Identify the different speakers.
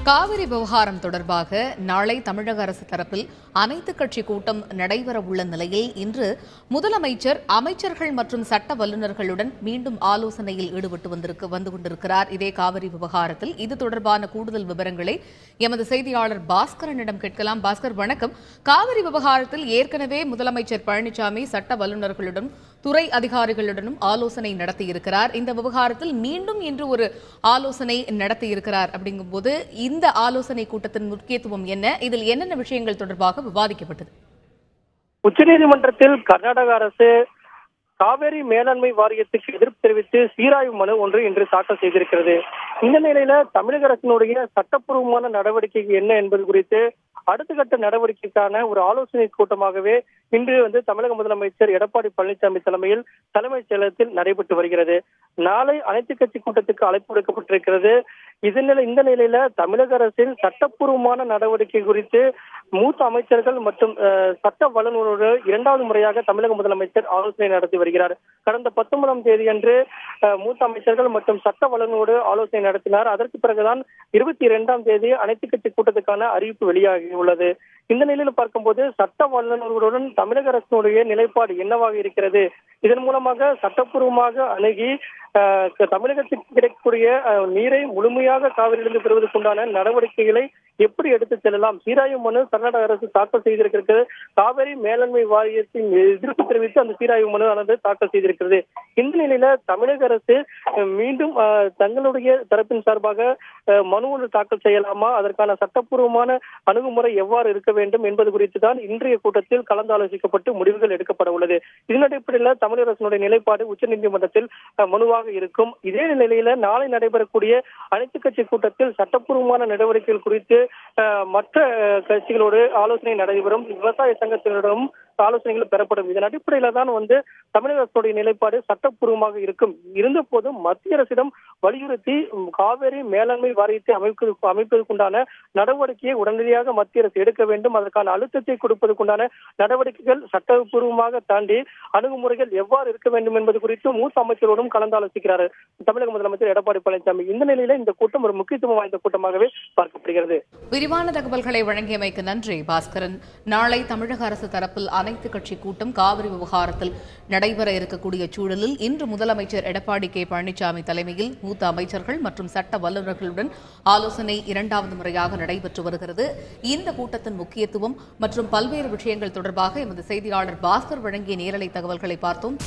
Speaker 1: காவிரி விவகாரம் தொடர்பாக நாளை தமிழக அரசு தரப்பில் அனைத்துக் கட்சி கூட்டம் நடைபெறவுள்ள நிலையில் இன்று முதலமைச்சர் அமைச்சர்கள் மற்றும் சட்ட வல்லுநர்களுடன் மீண்டும் ஆலோசனையில் ஈடுபட்டு வந்து கொண்டிருக்கிறார். இதே காவிரி விவகாரத்தில் இது தொடர்பான கூடுதல் விவரங்களை எமது செய்தியாளர் பாஸ்கரனிடம் கேட்கலாம். பாஸ்கர், வணக்கம். காவிரி விவகாரத்தில் ஏற்கனவே முதலமைச்சர் பழனிசாமி சட்ட வல்லுநர்களுடன் துறை அதிகாரிகளுடனும் ஆலோசனை நடத்தியிருக்கிறார். இந்த விவகாரத்தில் மீண்டும் இன்று ஒரு ஆலோசனை நடத்தியிருக்கிறார். அப்படிங்கும்போது இந்த ஆலோசனை கூட்டத்தின் முக்கியத்துவம் என்ன? இதில் என்னென்ன விஷயங்கள் தொடர்பாக விவாதிக்கப்பட்டது?
Speaker 2: உச்சநீதிமன்றத்தில் கர்நாடக அரசு காவிரி மேலாண்மை வாரியத்துக்கு எதிர்ப்பு தெரிவித்து சீராய்வு மனு ஒன்று இன்று தாக்கல் செய்திருக்கிறது. இந்த நிலையில தமிழக அரசினுடைய சட்டப்பூர்வமான நடவடிக்கை என்ன என்பது குறித்து அடுத்த கட்ட நடவடிக்கைக்கான ஒரு ஆலோசனை கூட்டமாகவே இன்று தமிழக முதலமைச்சர் எடப்பாடி பழனிசாமி தலைமையில் தலைமைச் செயலகத்தில் நடைபெற்று வருகிறது. நாளை அனைத்துக் கட்சி கூட்டத்துக்கு அழைப்பு விடுக்கப்பட்டிருக்கிறது. இந்த நிலையில தமிழக அரசின் சட்டப்பூர்வமான நடவடிக்கை குறித்து மூத்த அமைச்சர்கள் மற்றும் சட்ட வல்லுநரோடு இரண்டாவது முறையாக தமிழக முதலமைச்சர் ஆலோசனை நடத்தி வருகிறார். கடந்த 19ஆம் தேதி அன்று மூத்த அமைச்சர்கள் மற்றும் சட்ட வல்லுநரோடு ஆலோசனை நடத்தினார். அதற்கு பிறகுதான் 22ஆம் தேதி அனைத்துக் கட்சி கூட்டத்துக்கான அறிவிப்பு வெளியாகியுள்ளது. இந்த நிலையில் பார்க்கும்போது சட்ட வல்லுநர்களுடன் தமிழக அரசினுடைய நிலைப்பாடு என்னவாக இருக்கிறது, இதன் மூலமாக சட்டப்பூர்வமாக அணுகி தமிழகத்திற்கு கிடைக்கக்கூடிய நீரை முழுமையாக காவிரியிலிருந்து பெறுவதற்குண்டான நடவடிக்கைகளை எப்படி எடுத்துச் செல்லலாம், சீராய்வு மனு கர்நாடக அரசு தாக்கல் செய்திருக்கிறது. காவிரி மேலாண்மை வாரியத்தின் எதிர்ப்பு தெரிவித்து அந்த சீராய்வு மனு ஆனது தாக்கல் செய்திருக்கிறது. இந்த நிலையில தமிழக அரசு மீண்டும் தங்களுடைய தரப்பின் சார்பாக மனு ஒன்று தாக்கல் செய்யலாமா, அதற்கான சட்டப்பூர்வமான அணுகுமுறை எவ்வாறு இருக்க வேண்டும் என்பது குறித்து தான் இன்றைய கூட்டத்தில் கலந்தாலோசிக்கப்பட்டு முடிவுகள் எடுக்கப்பட உள்ளது. இதன் அடிப்படையில் தமிழக அரசினுடைய நிலைப்பாடு உச்சநீதிமன்றத்தில் மனுவாக இருக்கும். இதே நிலையில நாளை நடைபெறக்கூடிய அனைத்துக் கட்சி கூட்டத்தில் சட்டப்பூர்வமான நடவடிக்கைகள் குறித்து மற்ற கட்சிகளோடு ஆலோசனை நடைபெறும். விவசாய சங்கத்தினரிடம் ஆலோசனைகள் பெறப்படும். இதன் அடிப்படையில தான் தமிழக அரசுடைய நிலைப்பாடு சட்டப்பூர்வமாக இருக்கும். இருந்த போதும் மத்திய அரசிடம் வலியுறுத்தி காவிரி மேலாண்மை வாரியத்தை அமைப்பதற்குண்டான நடவடிக்கையை உடனடியாக மத்திய அரசு எடுக்க வேண்டும். அதற்கான அழுத்தத்தை கொடுப்பதற்குண்டான நடவடிக்கைகள் சட்டப்பூர்வமாக தாண்டி அணுகுமுறைகள் எவ்வாறு இருக்க வேண்டும் என்பது குறித்து மூத்த அமைச்சரோடும் கலந்தாலோசிக்கிறார் தமிழக முதலமைச்சர் எடப்பாடி பழனிசாமி. இந்த நிலையில இந்த கூட்டம் ஒரு முக்கியத்துவம் வாய்ந்த கூட்டமாகவே பார்க்கப்படுகிறது.
Speaker 1: விரிவான தகவல்களை வழங்கியமைக்கு நன்றி பாஸ்கரன். நாளை தமிழக அரசு தரப்பில் அனைத்துக் கட்சி கூட்டம் காவிரி விவகாரத்தில் நடைபெற இருக்கக்கூடிய சூழலில் இன்று முதலமைச்சர் எடப்பாடி பழனிசாமி தலைமையில் மூத்த அமைச்சர்கள் மற்றும் சட்ட வல்லுநர்களுடன் ஆலோசனை இரண்டாவது முறையாக நடைபெற்று வருகிறது. இந்த கூட்டத்தின் முக்கியத்துவம் மற்றும் பல்வேறு விஷயங்கள் தொடர்பாக எமது செய்தியாளர் பாஸ்கர் வழங்கிய நேரலை தகவல்களை பார்த்தோம்.